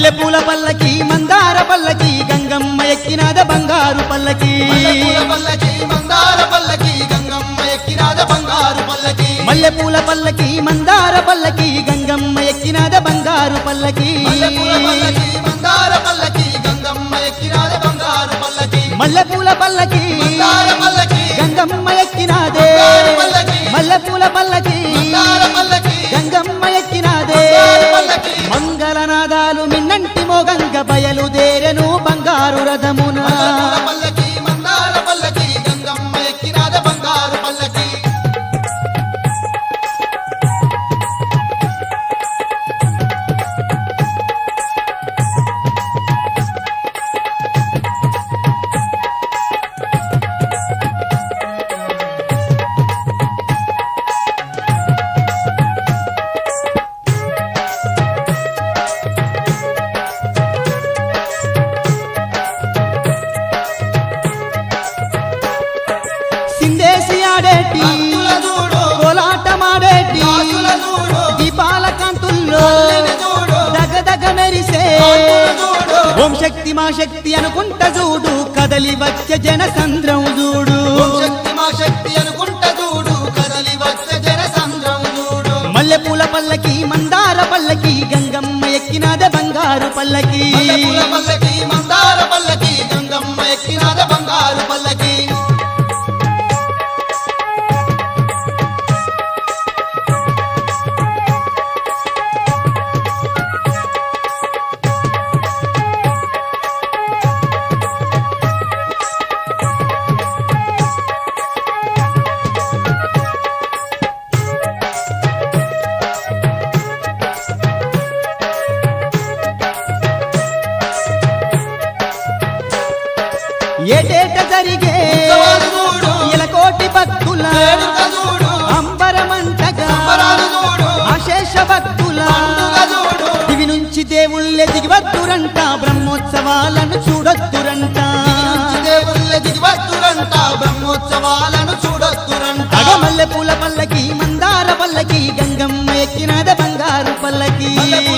మల్లెపూల పల్లకి మందార పల్లకి గంగమ్మ ఎక్కినాద బంగారు పల్లకి మల్లెపూల పల్లకి మందార పల్లకి గంగమ్మ ఎక్కినాద బంగారు పల్లకి మల్లెపూల పల్లకి మందార పల్లకి గంగమ్మ ఎక్కినాద బంగారు పల్లకి మల్లెపూల పల్లకి మందార పల్లకి గంగమ్మ ఎక్కినాద బంగారు పల్లకి మల్లెపూల పల్లకి మందార పల్లకి గంగమ్మ ఎక్కినాదే బంగారు పల్లకి మల్లెపూల పల్లకి మందార పల్లకి గంగమ్మ ఎక్కినాదే బంగారు పల్లకి మంగళనాదాలు మిన్నంటి మోగంగ బయలుదేరెను బంగారు రథమున మల్లెపూల పల్లకి మందార పల్లకి గంగమ్మ ఎక్కినాద బంగారు పల్లకి సిందేసి ఆడేటి భక్తుల చూడు కోలాటమాడేటి దాసుల చూడు దీపాల కాంతుల్లో తల్లిని చూడు దగదగ మెరిసే కాంతులు చూడు ఓం శక్తి మా శక్తి అనుకుంట చూడు కదలి వచ్చే జన సంద్రం చూడు ఓం శక్తి మా శక్తి అనుకుంట చూడు కదలి వచ్చే జన సంద్రం చూడు మల్లెపూల పల్లకి మందార పల్లకి గంగమ్మ ఎక్కినాద బంగారు పల్లకి మల్లెపూల పల్లకి మందార పల్లకి గంగమ్మ ఎక్కినాద బంగారు పల్లకి ఏటేట జరిగే ఉత్సవాలు చూడు ఇలకోటి భక్తుల వేడుక చూడు అంబరమంటగా సంబరాలు చూడు అశేష భక్తుల పండుగ చూడు దివి నుంచి దేవుళ్ళే దిగివద్దురంట బ్రహ్మోత్సవాలను చూడొద్దురంట నుంచి దేవుళ్ళ దిగివద్దురంట బ్రహ్మోత్సవాలను చూడొద్దురంట మల్లెపూల పల్లకి మందార పల్లకి గంగమ్మ ఎక్కినాద బంగారు పల్లకి మల్లెపూల